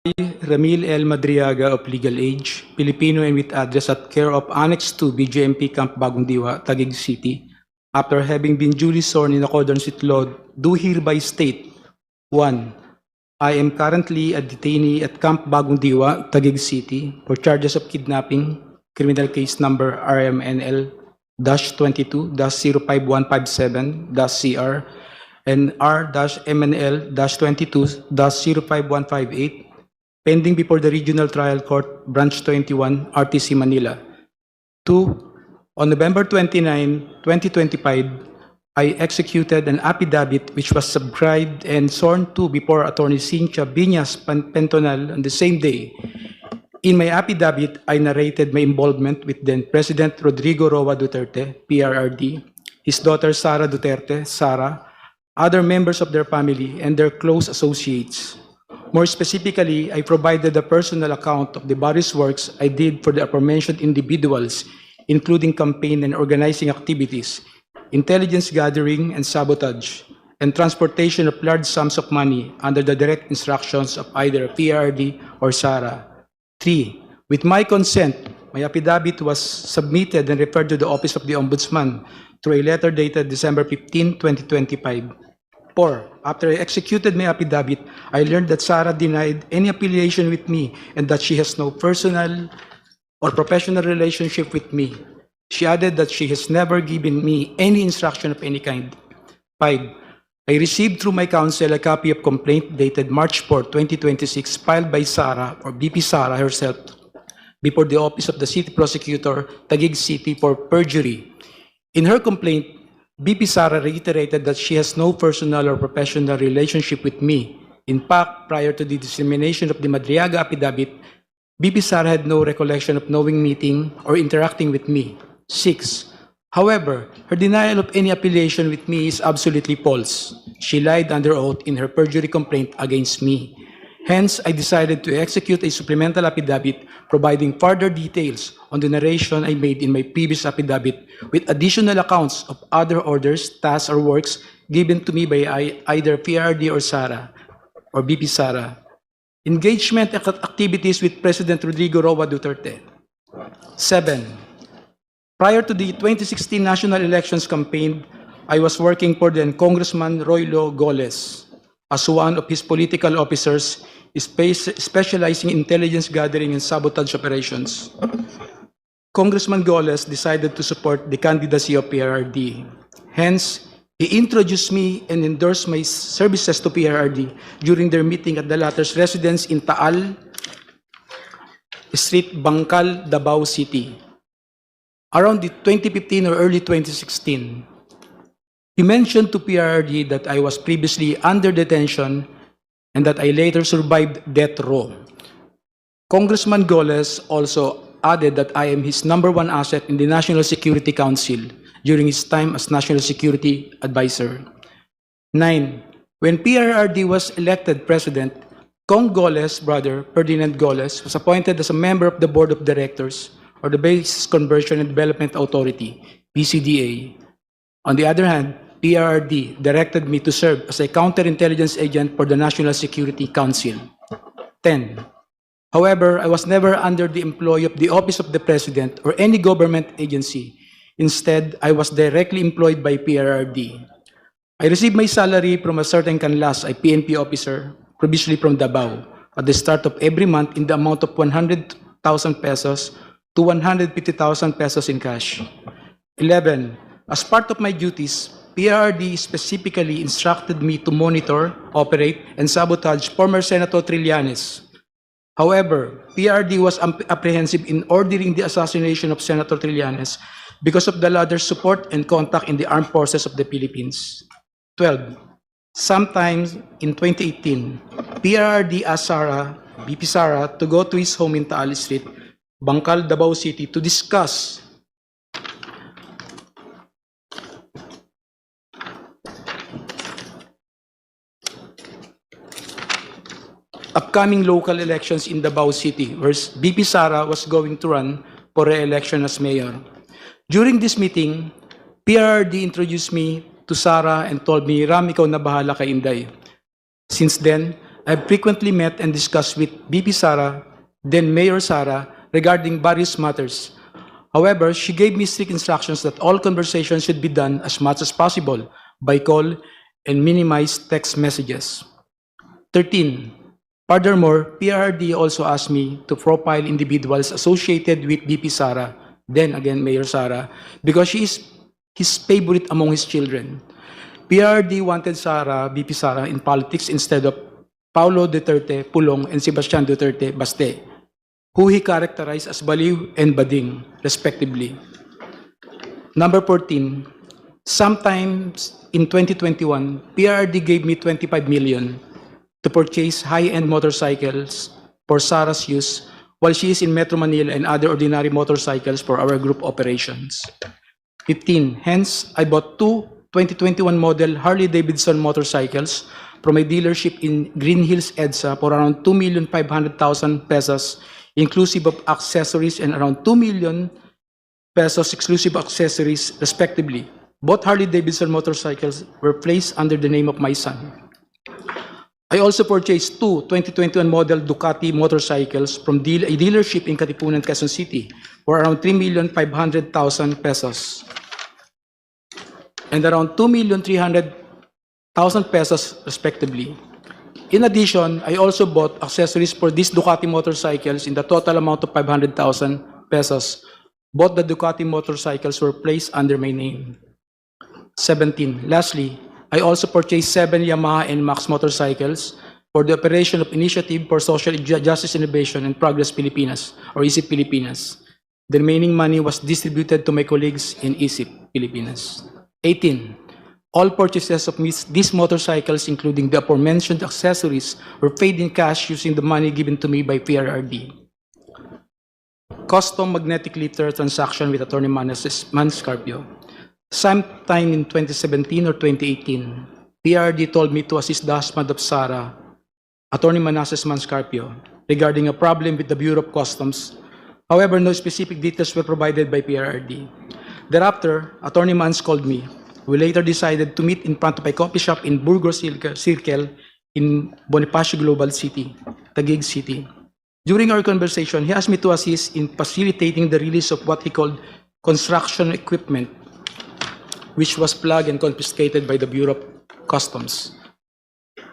Ramil L. Madriaga of legal age, Filipino and with address at care of Annex 2 BGMP Camp Bagong Diwa, Taguig City, after having been duly sworn in accordance with law, do hereby state: 1. I am currently a detainee at Camp Bagong Diwa, Taguig City, for charges of kidnapping, criminal case number RMNL-22-05157-CR and R-MNL-22-05158, pending before the Regional Trial Court, Branch 21, RTC Manila. 2. On November 29, 2025, I executed an affidavit which was subscribed and sworn to before Attorney Cynthia Biñas Pentonal on the same day. In my affidavit, I narrated my involvement with then President Rodrigo Roa Duterte, PRRD, his daughter Sara Duterte, Sara, other members of their family, and their close associates. More specifically, I provided a personal account of the various works I did for the aforementioned individuals, including campaign and organizing activities, intelligence gathering and sabotage, and transportation of large sums of money under the direct instructions of either PRD or Sara. 3. With my consent, my affidavit was submitted and referred to the Office of the Ombudsman through a letter dated December 15, 2025. 4. After I executed my affidavit, I learned that Sara denied any affiliation with me and that she has no personal or professional relationship with me. She added that she has never given me any instruction of any kind. 5. I received through my counsel a copy of complaint dated March 4, 2026, filed by Sara or BP Sara herself before the Office of the City Prosecutor, Taguig City, for perjury. In her complaint, BP Sara reiterated that she has no personal or professional relationship with me. In fact, prior to the dissemination of the Madriaga affidavit, BP Sara had no recollection of knowing, meeting, or interacting with me. 6. However, her denial of any affiliation with me is absolutely false. She lied under oath in her perjury complaint against me. Hence, I decided to execute a supplemental affidavit providing further details on the narration I made in my previous affidavit with additional accounts of other orders, tasks, or works given to me by either PRD or Sara or BP Sara. Engagement activities with President Rodrigo Roa Duterte. 7. Prior to the 2016 national elections campaign, I was working for then Congressman Roylo Goles as one of his political officers specializing in intelligence gathering and sabotage operations. Congressman Goles decided to support the candidacy of PRRD. Hence, he introduced me and endorsed my services to PRRD during their meeting at the latter's residence in Taal Street, Bangkal, Davao City, around the 2015 or early 2016. He mentioned to PRRD that I was previously under detention and that I later survived death row. Congressman Goles also added that I am his #1 asset in the National Security Council during his time as National Security Advisor. 9. When PRRD was elected president, Cong Goles' brother, Ferdinand Goles, was appointed as a member of the Board of Directors or the Basis Conversion and Development Authority, BCDA. On the other hand, PRRD directed me to serve as a counterintelligence agent for the National Security Council. 10. However, I was never under the employ of the Office of the President or any government agency. Instead, I was directly employed by PRRD. I received my salary from a certain Canlas, a PNP officer, previously from Davao, at the start of every month in the amount of 100,000 pesos to 150,000 pesos in cash. 11. As part of my duties, PRRD specifically instructed me to monitor, operate, and sabotage former Senator Trillanes. However, PRRD was apprehensive in ordering the assassination of Senator Trillanes because of the latter's support and contact in the armed forces of the Philippines. 12. Sometime in 2018, PRRD asked BP Sara, to go to his home in Taal Street, Bangkal, Davao City, to discuss upcoming local elections in Davao City, where BP Sara was going to run for re-election as mayor. During this meeting, PRRD introduced me to Sara and told me, "Ram, ikaw na bahala kay Inday." Since then, I have frequently met and discussed with BP Sara, then Mayor Sara, regarding various matters. However, she gave me strict instructions that all conversations should be done as much as possible by call and minimize text messages. 13. Furthermore, PRRD also asked me to profile individuals associated with BP Sara, then again Mayor Sara, because she is his favorite among his children. PRRD wanted BP Sara in politics instead of Paulo Duterte Pulong and Sebastian Duterte Baste, who he characterized as baliw and bading, respectively. Number 14, sometimes in 2021, PRRD gave me 25 million to purchase high-end motorcycles for Sara's use while she is in Metro Manila and other ordinary motorcycles for our group operations. 15, hence, I bought two 2021 model Harley-Davidson motorcycles from a dealership in Green Hills, EDSA for around 2,500,000 pesos, inclusive of accessories, and around 2 million pesos exclusive accessories, respectively. Both Harley-Davidson motorcycles were placed under the name of my son. I also purchased two 2021 model Ducati motorcycles from a dealership in Katipunan, Quezon City for around 3,500,000 pesos and around 2,300,000 pesos, respectively. In addition, I also bought accessories for these Ducati motorcycles in the total amount of 500,000 pesos. Both the Ducati motorcycles were placed under my name. 17. Lastly, I also purchased 7 Yamaha NMAX motorcycles for the operation of Initiative for Social Justice Innovation and Progress Pilipinas, or ISIP Pilipinas. The remaining money was distributed to my colleagues in ISIP Pilipinas. 18. All purchases of these motorcycles, including the aforementioned accessories, were paid in cash using the money given to me by PRRD. Custom magnetic lifter transaction with Attorney Manscarpio. Sometime in 2017 or 2018, PRRD told me to assist the husband of Sara, Attorney Manasseh Manscarpio, regarding a problem with the Bureau of Customs. However, no specific details were provided by PRRD. Thereafter, Attorney Mans called me. We later decided to meet in front of a coffee shop in Burgos Circle in Bonifacio Global City, Taguig City. During our conversation, he asked me to assist in facilitating the release of what he called construction equipment, which was plugged and confiscated by the Bureau of Customs.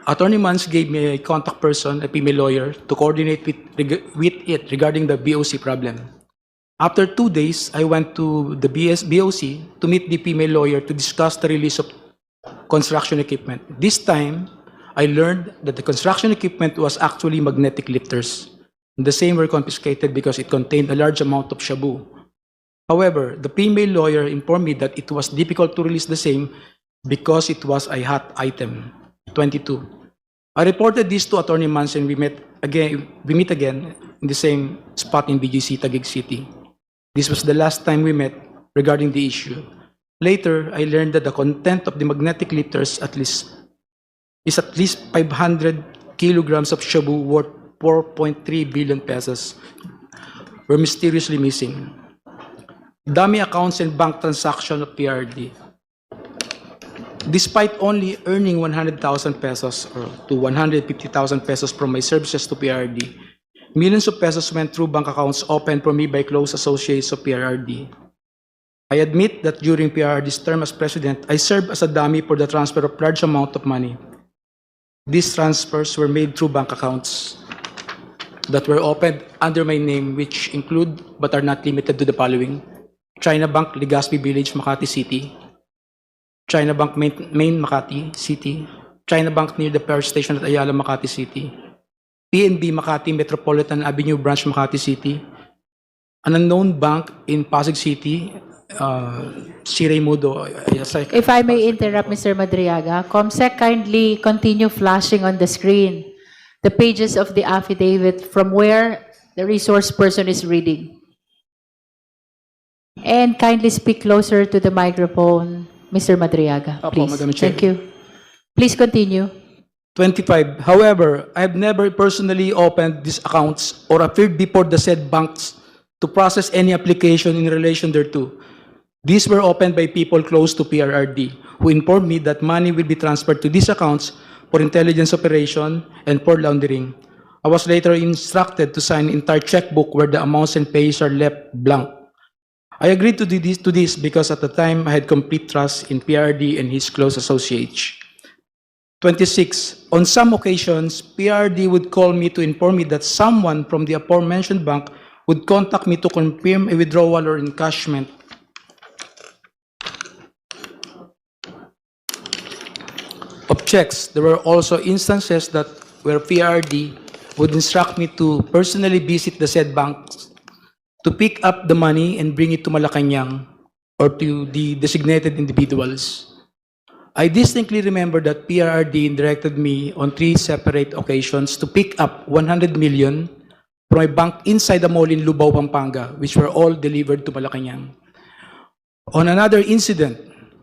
Attorney Mans gave me a contact person, a female lawyer, to coordinate with it regarding the BOC problem. After 2 days, I went to the BOC to meet the female lawyer to discuss the release of construction equipment. This time, I learned that the construction equipment was actually magnetic lifters. The same were confiscated because it contained a large amount of shabu. However, the female lawyer informed me that it was difficult to release the same because it was a hot item. 22. I reported this to Attorney Mans and we meet again in the same spot in BGC, Taguig City. This was the last time we met regarding the issue. Later, I learned that the content of the magnetic lifters is at least 500 kilograms of shabu worth 4.3 billion pesos were mysteriously missing. Dummy accounts and bank transaction of PRD. Despite only earning 100,000 pesos or to 150,000 pesos from my services to PRD, millions of pesos went through bank accounts opened for me by close associates of PRD. I admit that during PRD's term as president, I served as a dummy for the transfer of large amount of money. These transfers were made through bank accounts that were opened under my name, which include but are not limited to the following: China Bank, Legazpi Village, Makati City; China Bank, Main Makati City; China Bank near the power station at Ayala, Makati City; PNB Makati Metropolitan Avenue Branch, Makati City; an unknown bank in Pasig City, Sirey Mudo. If I may interrupt, Mr. Madriaga, COMSEC, kindly continue flashing on the screen the pages of the affidavit from where the resource person is reading. And kindly speak closer to the microphone, Mr. Madriaga, Opo, please. Madam Chair. Thank you. Please continue. 25. However, I have never personally opened these accounts or appeared before the said banks to process any application in relation thereto. These were opened by people close to PRRD, who informed me that money will be transferred to these accounts for intelligence operation, and for laundering. I was later instructed to sign an entire checkbook where the amounts and pays are left blank. I agreed to do this because at the time I had complete trust in PRD and his close associates. 26. On some occasions, PRD would call me to inform me that someone from the aforementioned bank would contact me to confirm a withdrawal or encashment. Of checks, there were also instances that where PRD would instruct me to personally visit the said banks to pick up the money and bring it to Malacanang or to the designated individuals. I distinctly remember that PRD directed me on 3 separate occasions to pick up 100 million from a bank inside the mall in Lubao, Pampanga, which were all delivered to Malacanang. On another incident,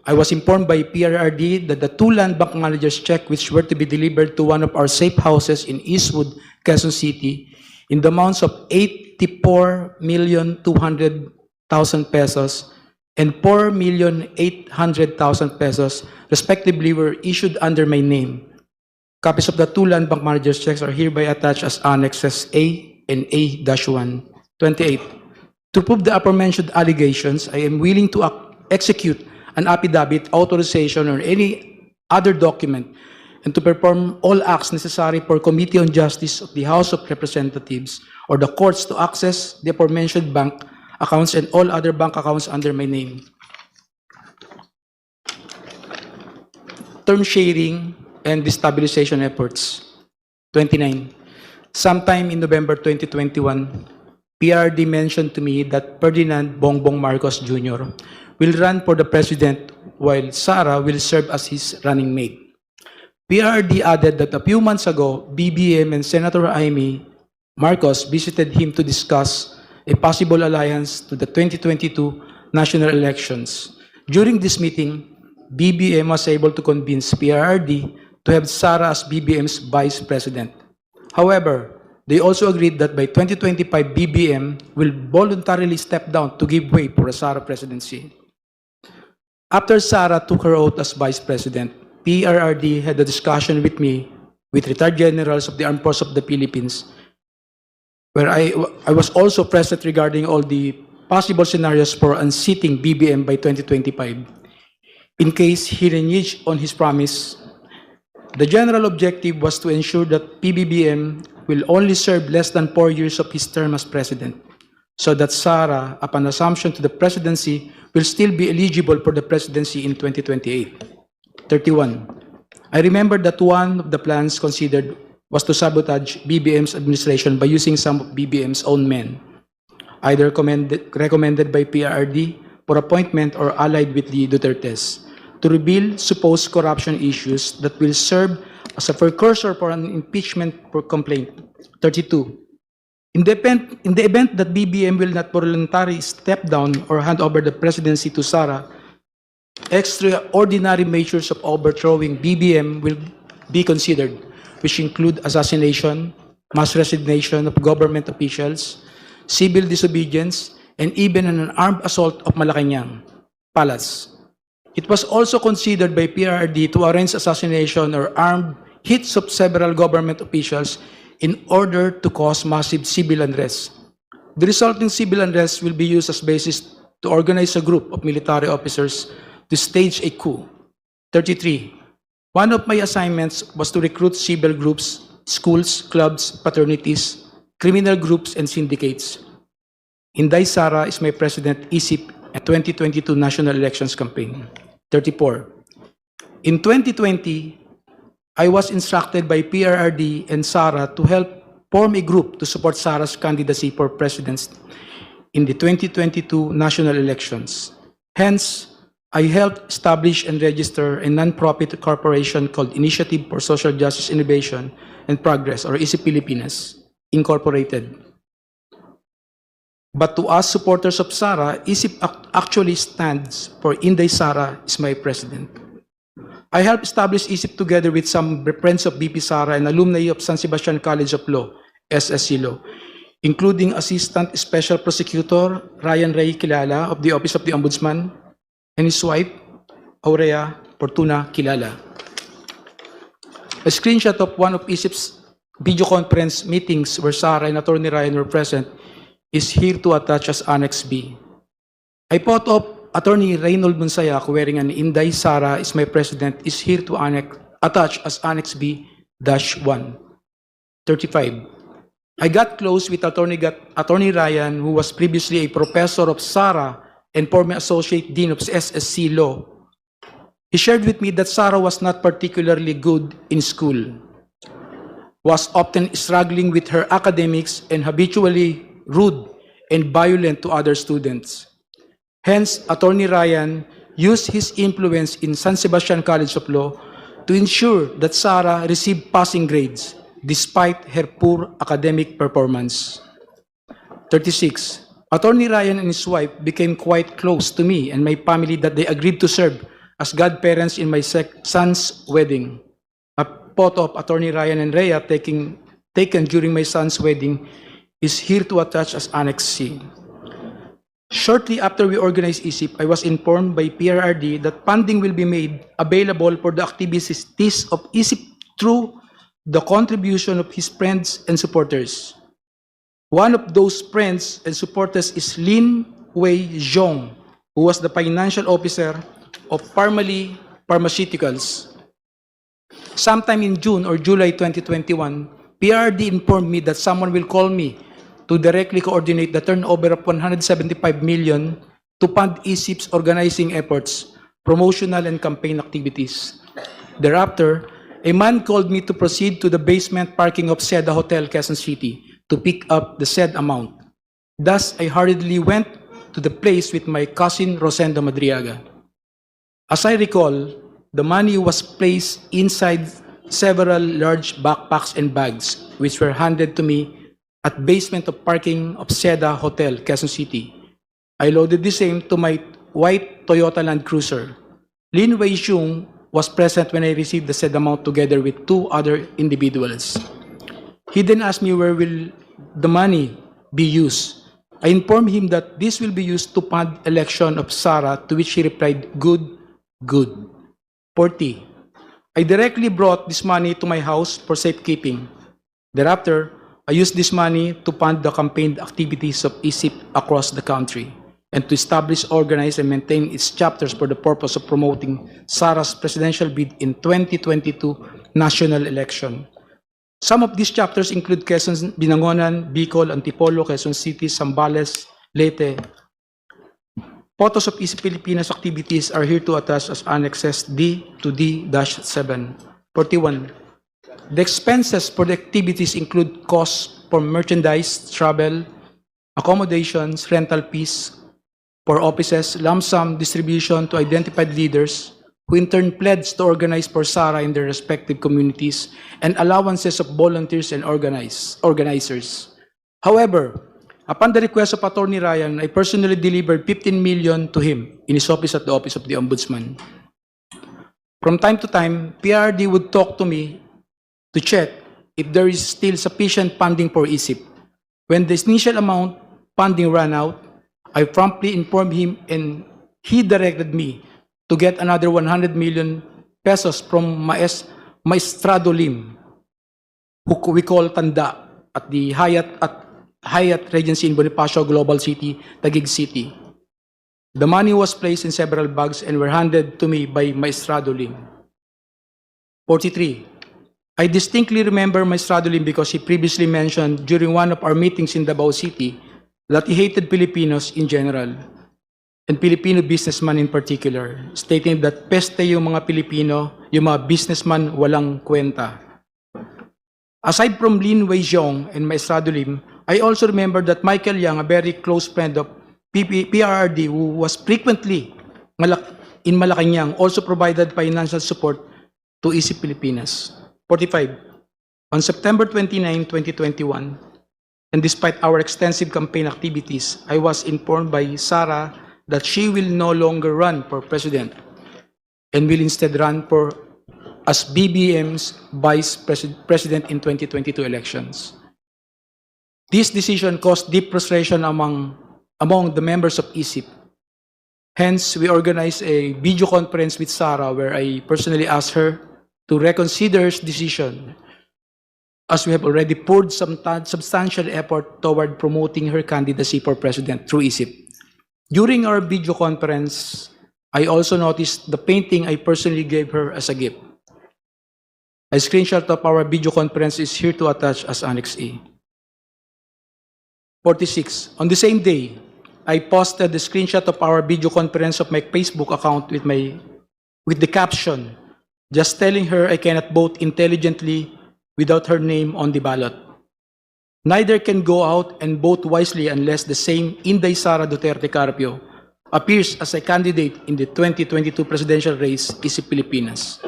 I was informed by PRD that the 2 land bank managers' check which were to be delivered to one of our safe houses in Eastwood, Quezon City, in the amounts of 84,200,000 pesos and 4,800,000 pesos, respectively, were issued under my name. Copies of the 2 land bank managers' checks are hereby attached as annexes A and A-1. 28. To prove the aforementioned allegations, I am willing to execute an affidavit, authorization, or any other document, and to perform all acts necessary for Committee on Justice of the House of Representatives or the courts to access the aforementioned bank accounts and all other bank accounts under my name. Term sharing and destabilization efforts. 29. Sometime in November 2021, PRD mentioned to me that Ferdinand Bongbong Marcos Jr. will run for the president while Sara will serve as his running mate. PRD added that a few months ago, BBM and Senator Amy Marcos visited him to discuss a possible alliance to the 2022 national elections. During this meeting, BBM was able to convince PRD to have Sara as BBM's vice president. However, they also agreed that by 2025, BBM will voluntarily step down to give way for a Sara presidency. After Sara took her oath as vice president, PRRD had a discussion with me, with retired generals of the Armed Forces of the Philippines, where I was also present regarding all the possible scenarios for unseating BBM by 2025. In case he reneged on his promise, the general objective was to ensure that PBBM will only serve less than 4 years of his term as president, so that Sara, upon assumption to the presidency, will still be eligible for the presidency in 2028. 31. I remember that one of the plans considered was to sabotage BBM's administration by using some of BBM's own men, either recommended by PRD for appointment or allied with the Dutertes, to reveal supposed corruption issues that will serve as a precursor for an impeachment complaint. 32. In the event that BBM will not voluntarily step down or hand over the presidency to Sara, extraordinary measures of overthrowing BBM will be considered, which include assassination, mass resignation of government officials, civil disobedience, and even an armed assault of Malacanang Palace. It was also considered by PRD to arrange assassination or armed hits of several government officials in order to cause massive civil unrest. The resulting civil unrest will be used as basis to organize a group of military officers to stage a coup. 33. One of my assignments was to recruit civil groups, schools, clubs, fraternities, criminal groups, and syndicates. Inday Sara is my president, ISIP, at 2022 national elections campaign. 34. In 2020, I was instructed by PRRD and Sara to help form a group to support Sara's candidacy for president in the 2022 national elections. Hence, I helped establish and register a non-profit corporation called Initiative for Social Justice Innovation and Progress, or ISIP Pilipinas, Incorporated. But to us supporters of Sara, ISIP actually stands for Inday Sara is my president. I helped establish ISIP together with some friends of BP Sara and alumni of San Sebastian College of Law, SSC Law, including Assistant Special Prosecutor Ryan Ray Kilala of the Office of the Ombudsman, and his wife, Aurea Fortuna Kilala. A screenshot of one of ISIP's video conference meetings where Sarah and Attorney Ryan were present is here to attach as Annex B. A photo of Attorney Reynold Monsayac wearing an Inday Sarah is my president is here to attach as Annex B-1. 35. I got close with Attorney Ryan, who was previously a professor of Sarah and former associate dean of SSC Law. He shared with me that Sarah was not particularly good in school, was often struggling with her academics and habitually rude and violent to other students. Hence, Attorney Ryan used his influence in San Sebastian College of Law to ensure that Sarah received passing grades despite her poor academic performance. 36. Attorney Ryan and his wife became quite close to me and my family that they agreed to serve as godparents in my son's wedding. A photo of Attorney Ryan and Rhea taken during my son's wedding is here to attach as Annex C. Shortly after we organized ISIP, I was informed by PRRD that funding will be made available for the activities of ISIP through the contribution of his friends and supporters. One of those friends and supporters is Lin Wei Zhong, who was the financial officer of Parmalee Pharmaceuticals. Sometime in June or July 2021, PRD informed me that someone will call me to directly coordinate the turnover of 175 million to fund ISIP's organizing efforts, promotional and campaign activities. Thereafter, a man called me to proceed to the basement parking of Seda Hotel, Quezon City, to pick up the said amount. Thus, I hurriedly went to the place with my cousin Rosendo Madriaga. As I recall, the money was placed inside several large backpacks and bags, which were handed to me at basement of parking of Seda Hotel, Quezon City. I loaded the same to my white Toyota Land Cruiser. Lin Wei Xiong was present when I received the said amount together with two other individuals. He then asked me where will the money be used. I informed him that this will be used to fund election of Sarah, to which he replied, good, good. 40. I directly brought this money to my house for safekeeping. Thereafter, I used this money to fund the campaign activities of ISIP across the country and to establish, organize, and maintain its chapters for the purpose of promoting Sarah's presidential bid in 2022 national election. Some of these chapters include Quezon, Binangonan, Bicol, Antipolo, Quezon City, Zambales, Leyte. Photos of ISIP Pilipinas activities are here to attach as annexes D to D-7. 41. The expenses for the activities include costs for merchandise, travel, accommodations, rental fees for offices, lump sum distribution to identified leaders who in turn pledged to organize for Sarah in their respective communities, and allowances of volunteers and organizers. However, upon the request of Attorney Ryan, I personally delivered 15 million to him in his office at the Office of the Ombudsman. From time to time, PRD would talk to me to check if there is still sufficient funding for ISIP. When the initial amount funding ran out, I promptly informed him and he directed me to get another 100 million pesos from Maestrado Lim, who we call Tanda, at the Hyatt Regency in Bonifacio Global City, Taguig City. The money was placed in several bags and were handed to me by Maestrado Lim. 43. I distinctly remember Maestrado Lim because he previously mentioned during one of our meetings in Davao City that he hated Filipinos in general, and Filipino businessmen in particular, stating that peste yung mga Pilipino, yung mga businessman walang kwenta. Aside from Lin Wei Zhong and Maestrado Lim, I also remember that Michael Yang, a very close friend of PRRD, who was frequently in Malacanang, also provided financial support to ISIP Pilipinas. 45. On September 29, 2021, and despite our extensive campaign activities, I was informed by Sarah that she will no longer run for president and will instead run as BBM's vice president in 2022 elections. This decision caused deep frustration among the members of ISIP. Hence, we organized a video conference with Sarah where I personally asked her to reconsider his decision, as we have already poured some substantial effort toward promoting her candidacy for president through ISIP. During our video conference, I also noticed the painting I personally gave her as a gift. A screenshot of our video conference is here to attach as Annex A. 46. On the same day, I posted the screenshot of our video conference of my Facebook account with the caption, just telling her I cannot vote intelligently without her name on the ballot. Neither can go out and vote wisely unless the same Inday Sara Duterte Carpio appears as a candidate in the 2022 presidential race, Isip Pilipinas.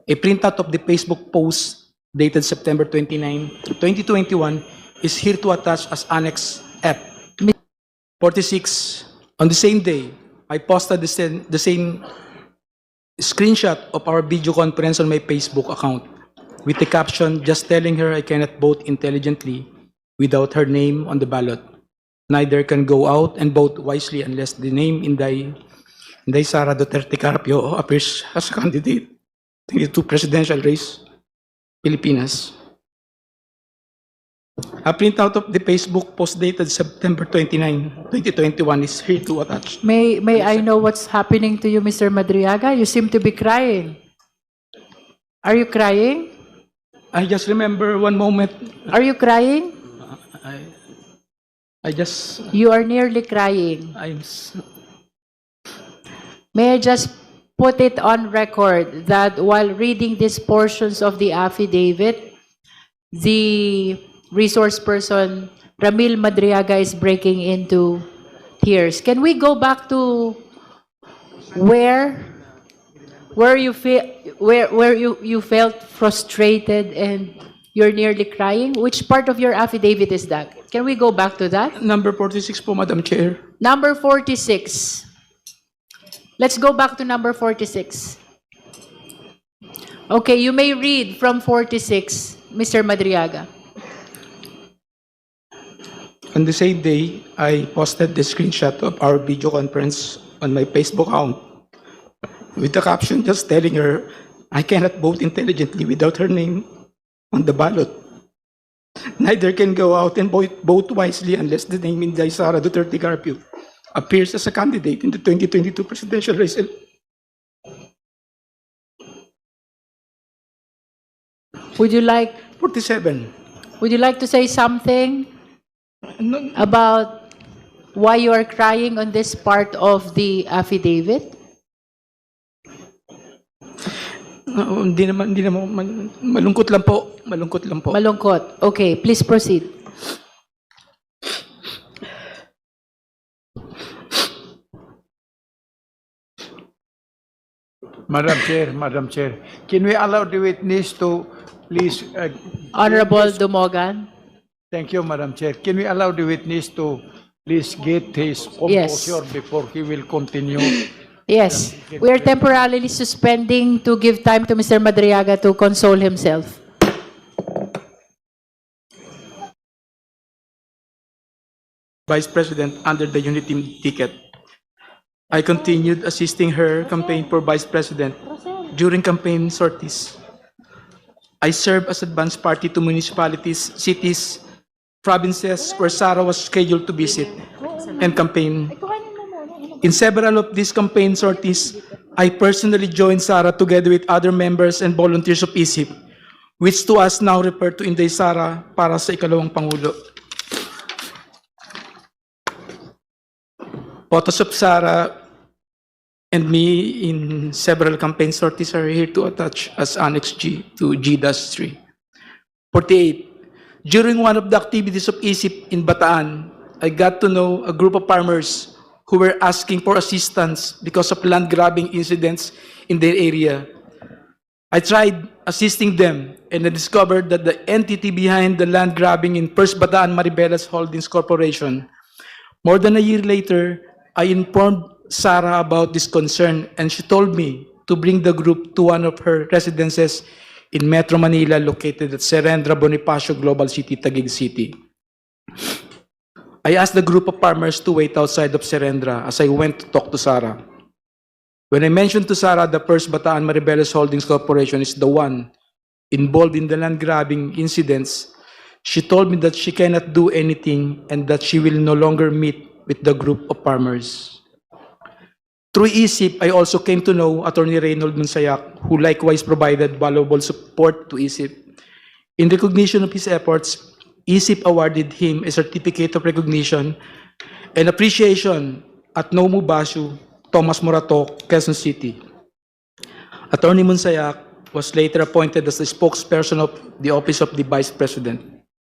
A printout of the Facebook post dated September 29, 2021 is here to attach as Annex F. 46. On the same day, I posted the same screenshot of our video conference on my Facebook account with the caption, just telling her I cannot vote intelligently without her name on the ballot. Neither can go out and vote wisely unless the name Inday Sara Duterte Carpio appears as a candidate in the 22 presidential race, Pilipinas. A printout of the Facebook post dated September 29, 2021 is here to attach. May I know what's happening to you, Mr. Madriaga? You seem to be crying. Are you crying? I just remember one moment. Are you crying? I just, You are nearly crying. May I just put it on record that while reading these portions of the affidavit, the resource person, Ramil Madriaga, is breaking into tears. Can we go back to where you felt frustrated and you're nearly crying? Which part of your affidavit is that? Can we go back to that? number 46 po, Madam Chair. Number 46. Let's go back to number 46. Okay, you may read from 46, Mr. Madriaga. On the same day, I posted the screenshot of our video conference on my Facebook account with the caption just telling her I cannot vote intelligently without her name on the ballot. Neither can go out and vote wisely unless the name Inday Sara Duterte Carpio appears as a candidate in the 2022 presidential race. Would you like 47. to say something No, about why you are crying on this part of the affidavit? hindi naman, malungkot lang po. Malungkot. Okay, please proceed. Madam Chair, can we allow the witness to please? Honorable Dumogan. Thank you, Madam Chair. Can we allow the witness to please get his Yes. composure before he will continue? Yes, we are temporarily suspending to give time to Mr. Madriaga to console himself. Vice President under the unity ticket. I continued assisting her campaign for Vice President during campaign sorties. I served as advance party to municipalities, cities, provinces where Sara was scheduled to visit and campaign. In several of these campaign sorties, I personally joined Sara together with other members and volunteers of ISIP, which to us now refer to Inday Sara para sa ikalawang Pangulo. Photos of Sara and me in several campaign sorties are here to attach as Annex G to G-3. 48. During one of the activities of ISIP in Bataan, I got to know a group of farmers who were asking for assistance because of land grabbing incidents in their area. I tried assisting them and I discovered that the entity behind the land grabbing in First Bataan Maribelas Holdings Corporation. More than a year later, I informed Sara about this concern and she told me to bring the group to one of her residences in Metro Manila located at Serendra Bonifacio Global City, Taguig City. I asked the group of farmers to wait outside of Serendra as I went to talk to Sara. When I mentioned to Sarah the First Bataan Maribeles Holdings Corporation is the one involved in the land grabbing incidents, she told me that she cannot do anything and that she will no longer meet with the group of farmers. Through ISIP, I also came to know Attorney Reynold Monsayak, who likewise provided valuable support to ISIP. In recognition of his efforts, ISIP awarded him a certificate of recognition and appreciation at Nomu Bashu, Thomas Morato, Quezon City. Attorney Monsayak was later appointed as the spokesperson of the Office of the Vice President.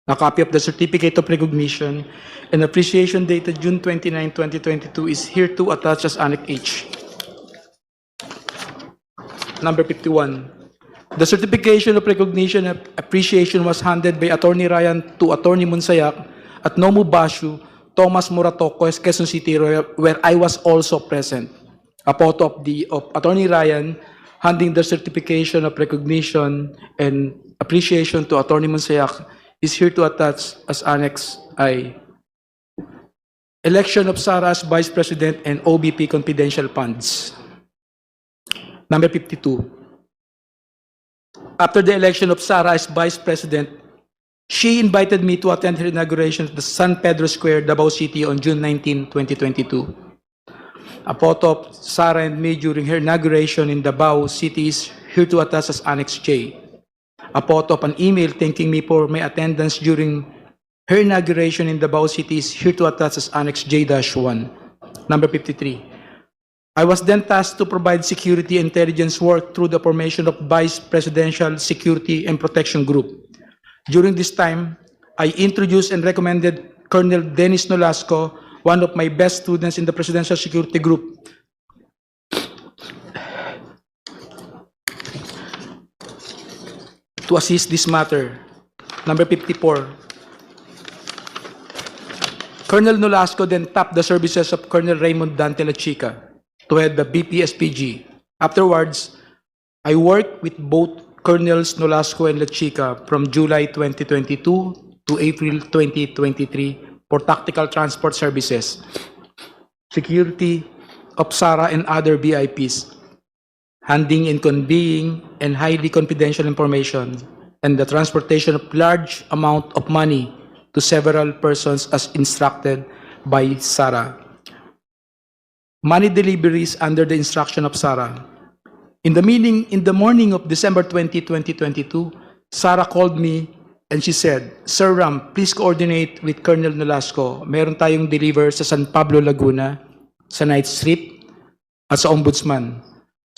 A copy of the certificate of recognition and appreciation dated June 29, 2022 is hereto attached as Annex H. Number 51. The certification of recognition and appreciation was handed by Attorney Ryan to Attorney Monsayak at Nomu Bashu, Thomas Morato, Quezon City, where I was also present. A photo of Attorney Ryan handing the certification of recognition and appreciation to Attorney Monsayak is here to attach as Annex I. Election of Sarah as Vice President and OBP confidential funds. Number 52. After the election of Sarah as Vice President, she invited me to attend her inauguration at the San Pedro Square, Davao City on June 19, 2022. A photo of Sarah and me during her inauguration in Davao City is here to attach as Annex J. A photo of an email thanking me for my attendance during her inauguration in Davao City is here to attach as Annex J-1. Number 53. I was then tasked to provide security intelligence work through the formation of Vice Presidential Security and Protection Group. During this time, I introduced and recommended Colonel Dennis Nolasco, one of my best students in the Presidential Security Group, to assist this matter. Number 54. Colonel Nolasco then tapped the services of Colonel Raymond Dante La Chica to head the BPSPG. Afterwards, I worked with both Colonels Nolasco and La Chica from July 2022 to April 2023 for tactical transport services, security of Sarah and other VIPs, handing and conveying and highly confidential information, and the transportation of large amount of money to several persons as instructed by Sarah. Money deliveries under the instruction of Sarah. In the morning of December 20, 2022, Sarah called me and she said, "Sir Ram, please coordinate with Colonel Nolasco. Meron tayong deliver sa San Pablo, Laguna, sa night strip, at sa Ombudsman."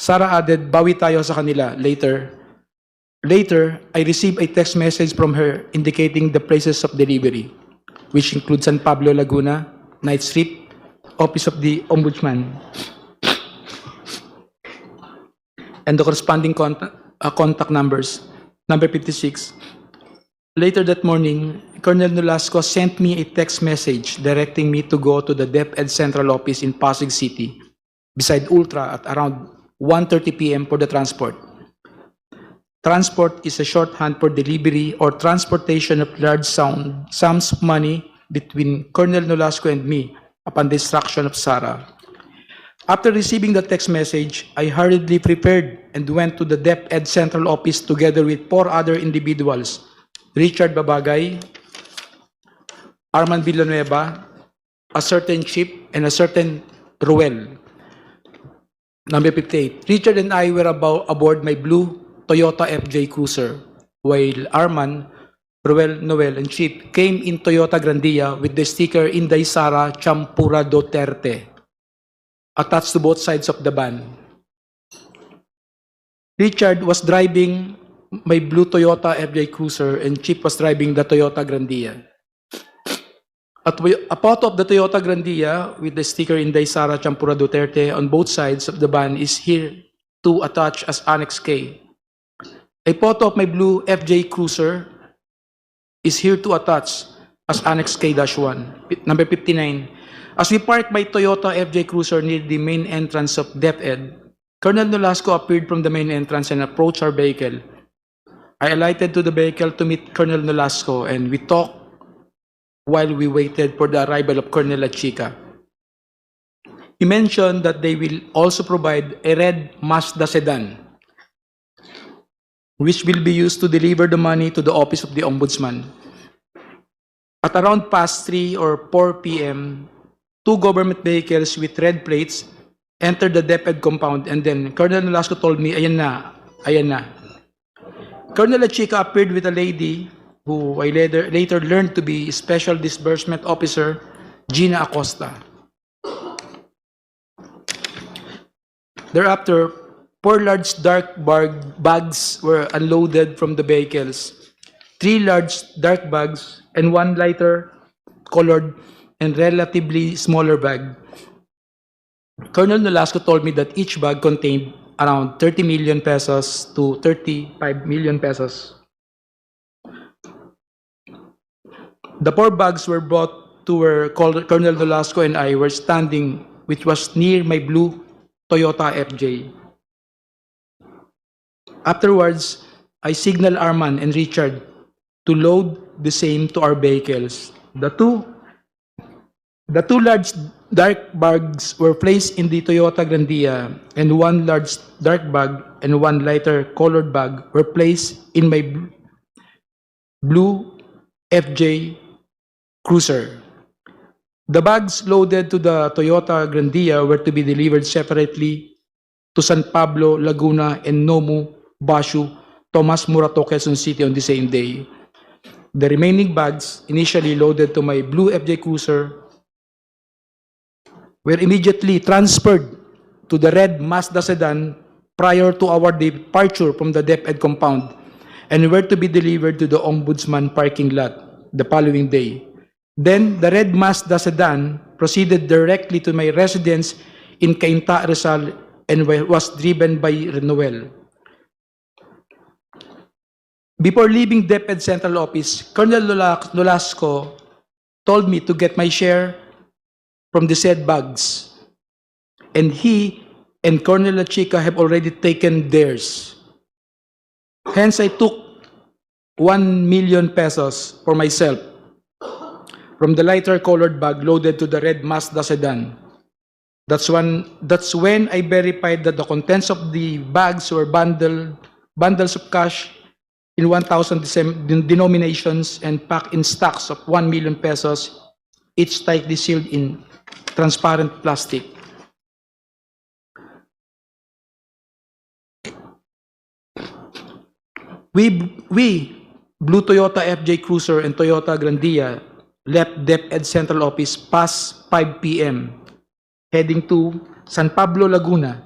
Sarah added, "Bawi tayo sa kanila later." Later, I received a text message from her indicating the places of delivery, which include San Pablo, Laguna, night strip, Office of the Ombudsman, and the corresponding contact numbers. Number 56. Later that morning, Colonel Nolasco sent me a text message directing me to go to the DepEd Central Office in Pasig City, beside Ultra at around 1:30 p.m. for the transport. Transport is a shorthand for delivery or transportation of large sums of money between Colonel Nolasco and me upon the instruction of Sarah. After receiving the text message, I hurriedly prepared and went to the DepEd Central Office together with 4 other individuals, Richard Babagay, Arman Villanueva, a certain Chip, and a certain Ruel. Number 58. Richard and I were aboard my blue Toyota FJ Cruiser, while Arman, Ruel, Noel, and Chip came in Toyota Grandia with the sticker Inday Sara Champura Duterte attached to both sides of the van. Richard was driving my blue Toyota FJ Cruiser and Chip was driving the Toyota Grandia. A photo of the Toyota Grandia with the sticker Inday Sara Champura Duterte on both sides of the van is here to attach as Annex K. A photo of my blue FJ Cruiser is here to attach as Annex K-1. Number 59. As we parked my Toyota FJ Cruiser near the main entrance of DepEd, Colonel Nolasco appeared from the main entrance and approached our vehicle. I alighted to the vehicle to meet Colonel Nolasco and we talked while we waited for the arrival of Colonel La Chica. He mentioned that they will also provide a red Mazda sedan, which will be used to deliver the money to the office of the Ombudsman. At around past 3 or 4 p.m., 2 government vehicles with red plates entered the DepEd compound, and then Colonel Nolasco told me, ayan na, ayan na. Colonel Achica appeared with a lady who I later learned to be Special Disbursement Officer Gina Acosta. Thereafter, 4 large dark bags were unloaded from the vehicles. 3 large dark bags and 1 lighter colored and relatively smaller bag. Colonel Nolasco told me that each bag contained around 30 million pesos to 35 million pesos. The 4 bags were brought to where Colonel Nolasco and I were standing, which was near my blue Toyota FJ. Afterwards, I signaled Arman and Richard to load the same to our vehicles. The two large dark bags were placed in the Toyota Grandia, and 1 large dark bag and 1 lighter colored bag were placed in my blue FJ Cruiser. The bags loaded to the Toyota Grandia were to be delivered separately to San Pablo, Laguna, and Nomu, Bashu, Tomas Morato, Quezon City on the same day. The remaining bags, initially loaded to my blue FJ Cruiser, were immediately transferred to the red Mazda sedan prior to our departure from the DepEd compound, and were to be delivered to the Ombudsman parking lot the following day. Then, the red Mazda sedan proceeded directly to my residence in Cainta, Rizal, and was driven by Noel. Before leaving DepEd Central Office, Colonel Nolasco told me to get my share from the said bags, and he and Colonel Achica have already taken theirs. Hence, I took 1 million pesos for myself from the lighter colored bag loaded to the red Mazda sedan. That's when I verified that the contents of the bags were bundles of cash in 1,000 denominations and packed in stacks of 1 million pesos, each tightly sealed in transparent plastic. We, Blue Toyota FJ Cruiser and Toyota Grandia, left DepEd Central Office past 5 p.m., heading to San Pablo, Laguna.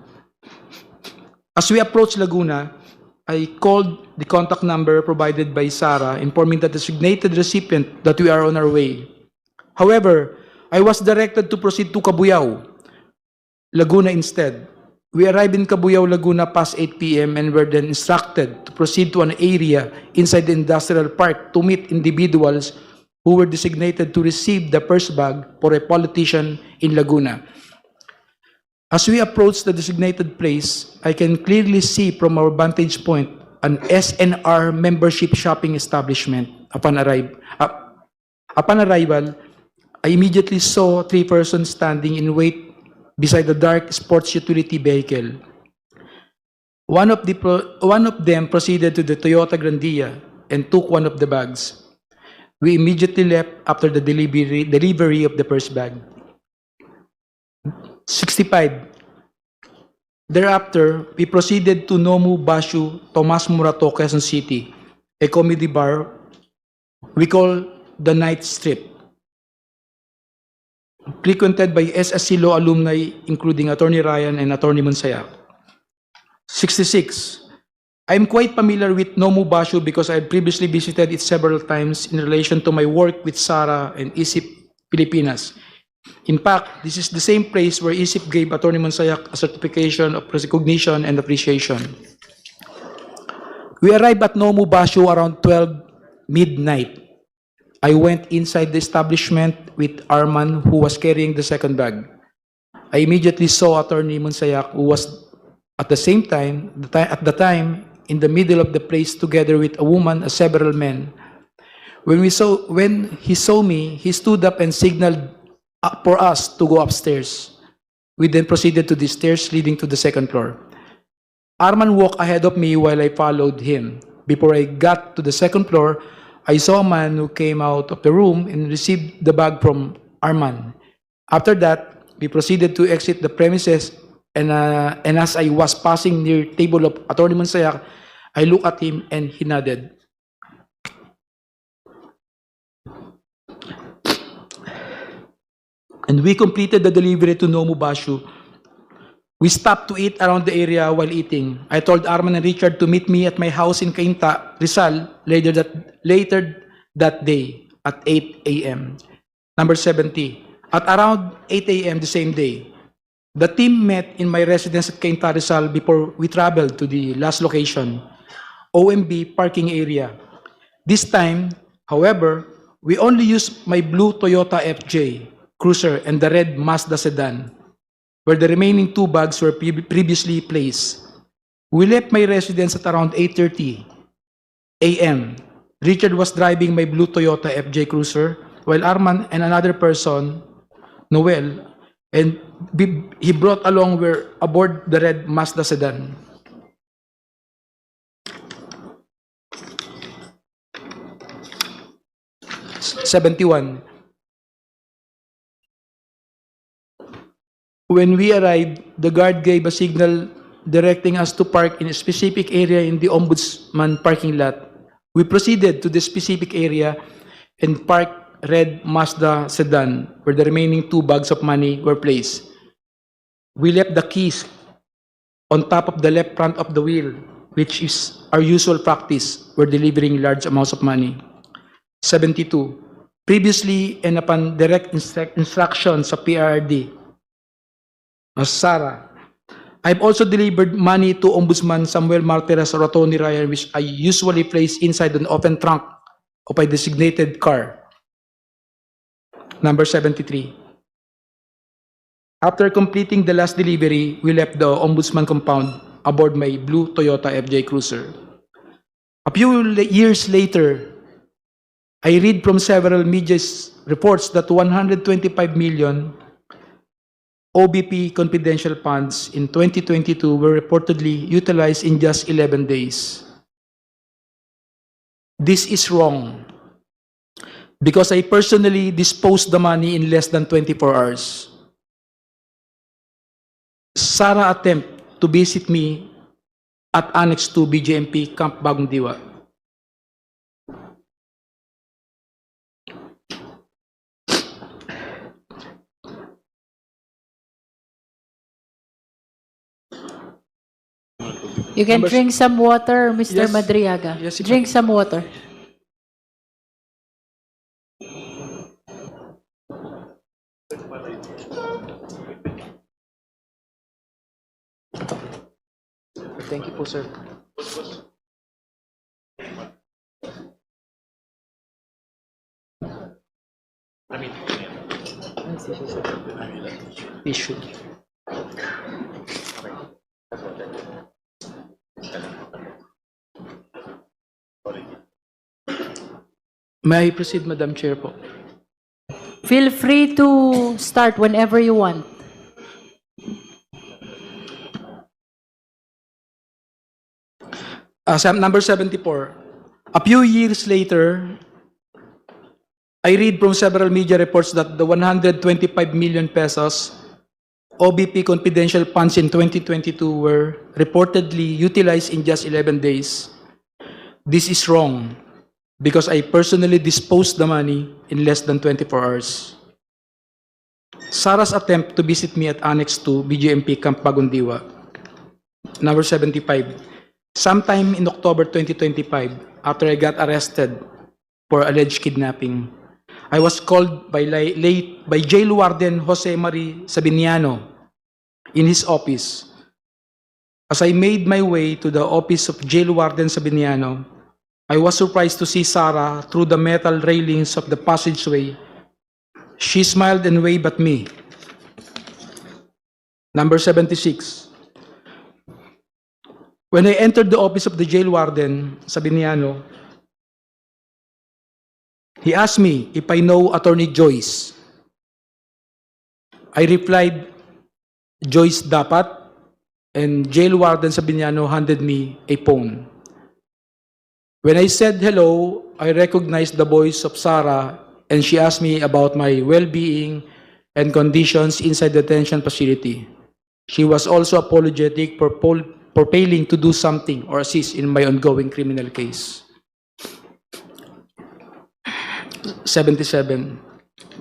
As we approached Laguna, I called the contact number provided by Sarah, informing the designated recipient that we are on our way. However, I was directed to proceed to Cabuyao, Laguna instead. We arrived in Cabuyao, Laguna past 8 p.m. and were then instructed to proceed to an area inside the industrial park to meet individuals who were designated to receive the first bag for a politician in Laguna. As we approached the designated place, I can clearly see from our vantage point an SNR membership shopping establishment. Upon arrival, I immediately saw 3 persons standing in wait beside the dark sports utility vehicle. One of them proceeded to the Toyota Grandia and took one of the bags. We immediately left after the delivery of the first bag. 65. Thereafter, we proceeded to Nomu, Bashu, Tomas Morato, Quezon City, a comedy bar we call the Night Strip, frequented by SSCLO alumni including Attorney Ryan and Attorney Monsayak. 66. I am quite familiar with Nomu Bashu because I had previously visited it several times in relation to my work with Sarah and ISIP Pilipinas. In fact, this is the same place where ISIP gave Attorney Monsayak a certification of recognition and appreciation. We arrived at Nomu Bashu around 12 midnight. I went inside the establishment with Arman, who was carrying the second bag. I immediately saw Attorney Monsayak, who was at the time in the middle of the place together with a woman and several men. When he saw me, he stood up and signaled for us to go upstairs. We then proceeded to the stairs leading to the second floor. Arman walked ahead of me while I followed him. Before I got to the second floor, I saw a man who came out of the room and received the bag from Arman. After that, we proceeded to exit the premises, and as I was passing near table of Attorney Monsayak, I looked at him and he nodded. And we completed the delivery to Nomu Bashu. We stopped to eat around the area while eating. I told Arman and Richard to meet me at my house in Cainta, Rizal, later that day at 8 a.m. Number 70. At around 8 a.m. the same day, the team met in my residence at Cainta, Rizal before we traveled to the last location, OMB parking area. This time, however, we only used my blue Toyota FJ Cruiser and the red Mazda sedan, where the remaining two bags were previously placed. We left my residence at around 8:30 a.m. Richard was driving my blue Toyota FJ Cruiser, while Arman and another person, Noel, and he brought along were aboard the red Mazda sedan. '71. When we arrived, the guard gave a signal directing us to park in a specific area in the Ombudsman parking lot. We proceeded to the specific area and parked red Mazda sedan where the remaining two bags of money were placed. We left the keys on top of the left front of the wheel, which is our usual practice when delivering large amounts of money. 72. Previously and upon direct instructions sa PRD, Sarah, I've also delivered money to Ombudsman Samuel Martires or Tony Ryan, which I usually place inside an open trunk of a designated car. Number 73. After completing the last delivery, we left the Ombudsman compound aboard my blue Toyota FJ Cruiser. A few years later, I read from several media reports that 125 million OBP confidential funds in 2022 were reportedly utilized in just 11 days. This is wrong because I personally disposed the money in less than 24 hours. Sarah attempt to visit me at Annex 2 BJMP Camp Bagong Diwa. You can Number- drink some water, Mr. Yes. Madriaga. Yes, Ipo. Drink some water. Thank you po, sir. Issue. May I proceed, Madam Chair po? Feel free to start whenever you want. Number 74. A few years later, I read from several media reports that the 125 million pesos OBP confidential funds in 2022 were reportedly utilized in just 11 days. This is wrong because I personally disposed the money in less than 24 hours. Sarah's attempt to visit me at Annex 2 BJMP Camp Bagong Diwa. Number 75. Sometime in October 2025, after I got arrested for alleged kidnapping, I was called by Jail Warden Jose Marie Sabiniano in his office. As I made my way to the office of Jail Warden Sabiniano, I was surprised to see Sarah through the metal railings of the passageway. She smiled and waved at me. Number 76. When I entered the office of the Jail Warden Sabiniano, he asked me if I know Attorney Joyce. I replied, Joyce Dapat, and jail warden Sabiniano handed me a phone. When I said hello, I recognized the voice of Sarah, and she asked me about my well-being and conditions inside the detention facility. She was also apologetic for failing to do something or assist in my ongoing criminal case. 77.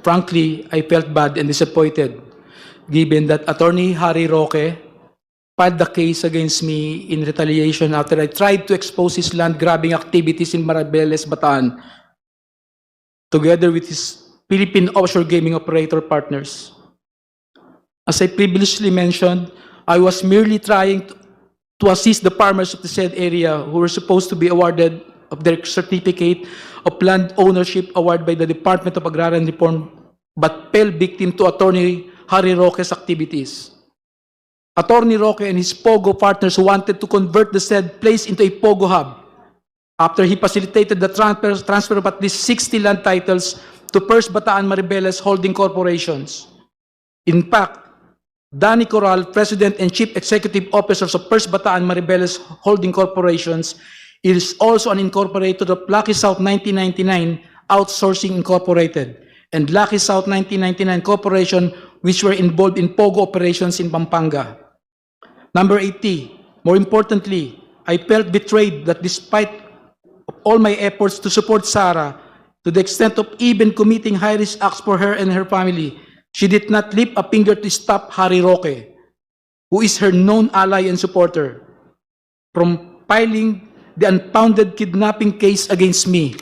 Frankly, I felt bad and disappointed given that Attorney Harry Roque filed the case against me in retaliation after I tried to expose his land-grabbing activities in Maribeles, Bataan, together with his Philippine offshore gaming operator partners. As I previously mentioned, I was merely trying to assist the farmers of the said area who were supposed to be awarded of their certificate of land ownership award by the Department of Agrarian Reform, but fell victim to Attorney Harry Roque's activities. Attorney Roque and his POGO partners wanted to convert the said place into a POGO hub after he facilitated the transfer of at least 60 land titles to First Bataan Maribeles Holding Corporations. In fact, Danny Corral, President and Chief Executive Officers of First Bataan Maribeles Holding Corporations, is also an incorporator of Lucky South 1999 Outsourcing Incorporated and Lucky South 1999 Corporation, which were involved in POGO operations in Pampanga. Number 80, more importantly, I felt betrayed that despite all my efforts to support Sarah, to the extent of even committing high-risk acts for her and her family, she did not lift a finger to stop Harry Roque, who is her known ally and supporter, from filing the unfounded kidnapping case against me.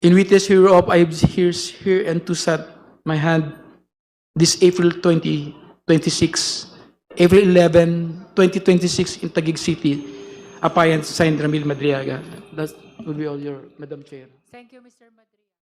In witness hereof, I here and to set my hand this April 2026, April 11, 2026 in Taguig City, Apayant, signed Ramil Madriaga. That would be all, your Madam Chair. Thank you, Mr. Madrid.